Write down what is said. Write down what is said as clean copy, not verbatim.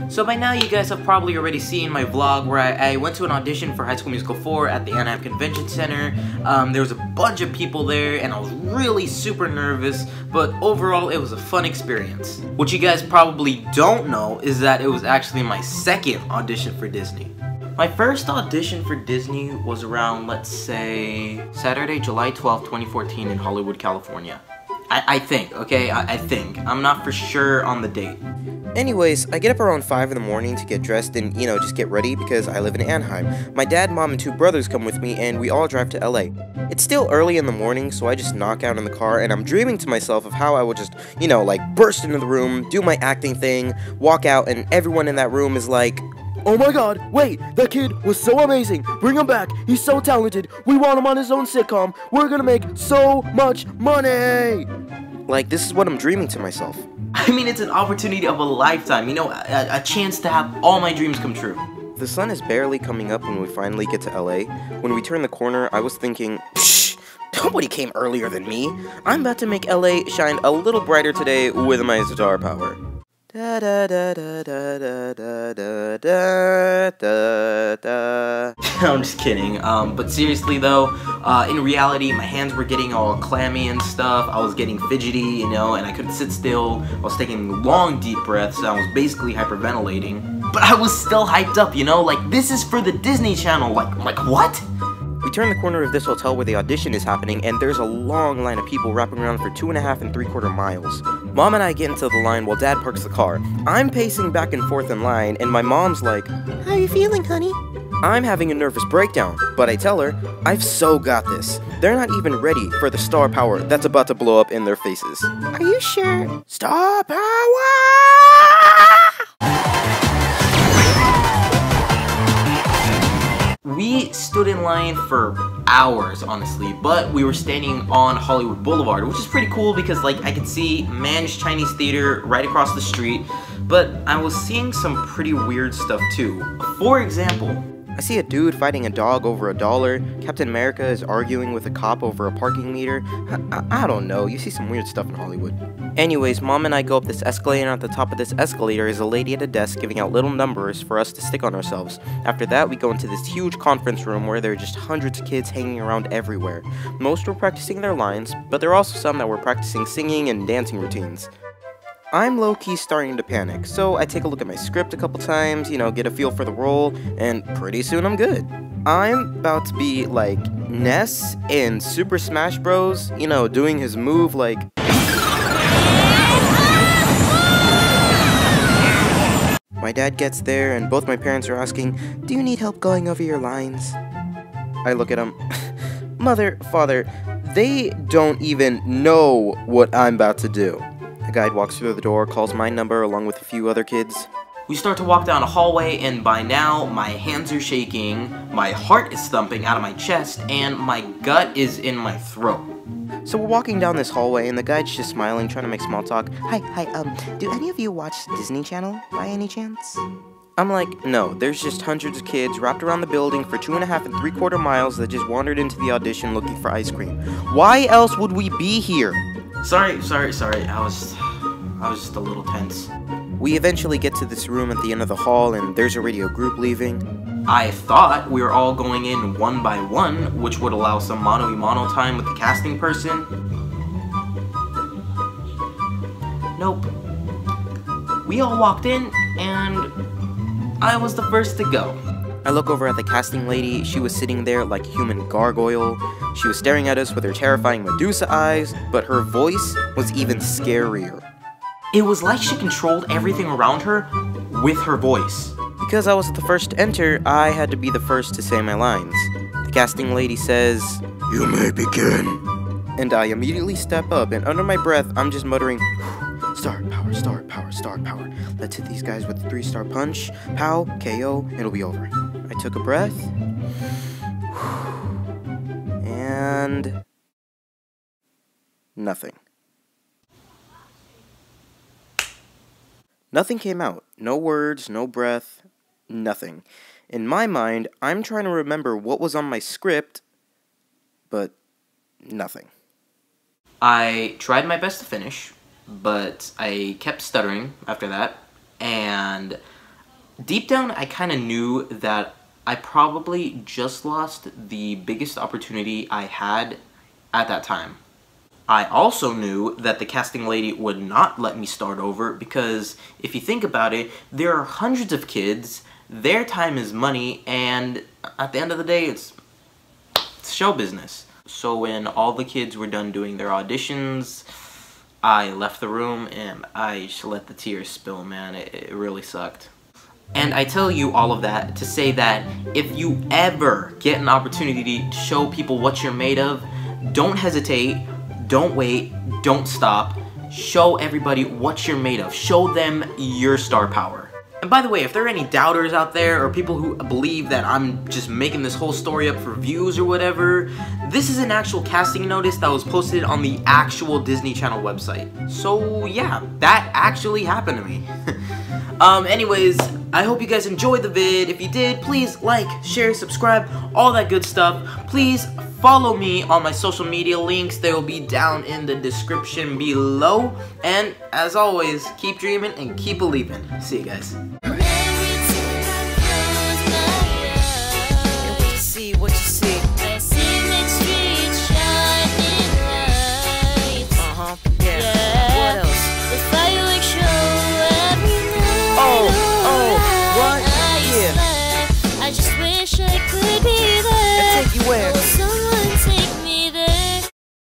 So by now you guys have probably already seen my vlog where I went to an audition for High School Musical 4 at the Anaheim Convention Center. There was a bunch of people there and I was really super nervous, but overall it was a fun experience. What you guys probably don't know is that it was actually my second audition for Disney. My first audition for Disney was around, let's say, Saturday, July 12th, 2014 in Hollywood, California. I think, okay? I think. I'm not for sure on the date. Anyways, I get up around 5 in the morning to get dressed and, just get ready because I live in Anaheim. My dad, mom, and 2 brothers come with me and we all drive to LA. It's still early in the morning, so I just knock out in the car and I'm dreaming to myself of how I would just, burst into the room, do my acting thing, walk out, and everyone in that room is like, "Oh my god, wait, that kid was so amazing, bring him back, he's so talented, we want him on his own sitcom, we're gonna make so much money!" Like, this is what I'm dreaming to myself. I mean, it's an opportunity of a lifetime, a chance to have all my dreams come true. The sun is barely coming up when we finally get to LA. When we turn the corner, I was thinking, psh, nobody came earlier than me. I'm about to make LA shine a little brighter today with my star power. Da da da da da da da da da da. I'm just kidding, but seriously though, in reality, my hands were getting all clammy and stuff, I was getting fidgety, and I couldn't sit still, I was taking long deep breaths, I was basically hyperventilating, but I was still hyped up, like, this is for the Disney Channel, like what? We turn the corner of this hotel where the audition is happening, and there's a long line of people wrapping around for 2.5 and 3/4 miles. Mom and I get into the line while Dad parks the car. I'm pacing back and forth in line, and my mom's like, "How you feeling, honey?" I'm having a nervous breakdown, but I tell her, I've so got this. They're not even ready for the star power that's about to blow up in their faces. Are you sure? Star power! We stood in line for hours, honestly, but we were standing on Hollywood Boulevard, which is pretty cool because, I could see Man's Chinese Theater right across the street, but I was seeing some pretty weird stuff too. For example, I see a dude fighting a dog over $1. Captain America is arguing with a cop over a parking meter. I don't know, you see some weird stuff in Hollywood. Anyways, Mom and I go up this escalator, and at the top of this escalator is a lady at a desk giving out little numbers for us to stick on ourselves. After that, we go into this huge conference room where there are just hundreds of kids hanging around everywhere. Most were practicing their lines, but there are also some that were practicing singing and dancing routines. I'm low-key starting to panic, so I take a look at my script a couple times, get a feel for the role, and pretty soon I'm good. I'm about to be like Ness in Super Smash Bros, doing his move like... My dad gets there, and both my parents are asking, "Do you need help going over your lines?" I look at them. Mother, father, they don't even know what I'm about to do. The guide walks through the door, calls my number along with a few other kids. we start to walk down a hallway, and by now, my hands are shaking, my heart is thumping out of my chest, and my gut is in my throat. So we're walking down this hallway, and the guide's just smiling, trying to make small talk. Hi, do any of you watch Disney Channel, by any chance? I'm like, no, there's just hundreds of kids wrapped around the building for 2.5 and 3/4 miles that just wandered into the audition looking for ice cream. Why else would we be here? Sorry, I was just a little tense. We eventually get to this room at the end of the hall, and there's a radio group leaving. I thought we were all going in one by one, which would allow some mano-a-mano time with the casting person. Nope. We all walked in, and I was the first to go. I look over at the casting lady. She was sitting there like a human gargoyle. She was staring at us with her terrifying Medusa eyes, but her voice was even scarier. It was like she controlled everything around her with her voice. Because I was the first to enter, I had to be the first to say my lines. The casting lady says, "You may begin." And I immediately step up, and under my breath, I'm just muttering, "Star power, star power, star power. Let's hit these guys with a 3-star punch. Pow, KO, it'll be over." I took a breath. And nothing. Nothing came out. No words, no breath, nothing. In my mind, I'm trying to remember what was on my script, but nothing. I tried my best to finish, but I kept stuttering after that. and deep down I kind of knew that I probably just lost the biggest opportunity I had at that time. I also knew that the casting lady would not let me start over because if you think about it, there are hundreds of kids, their time is money, and at the end of the day, it's show business. So when all the kids were done doing their auditions, I left the room and I just let the tears spill, man. It really sucked. And I tell you all of that to say that if you ever get an opportunity to show people what you're made of, don't hesitate, don't wait, don't stop. Show everybody what you're made of. Show them your star power. And by the way, if there are any doubters out there or people who believe that I'm just making this whole story up for views or whatever, this is an actual casting notice that was posted on the actual Disney Channel website. So yeah, that actually happened to me. Anyways, I hope you guys enjoyed the vid. If you did, please like, share, subscribe, all that good stuff. Please follow me on my social media links. They will be down in the description below. And as always, keep dreaming and keep believing. See you guys.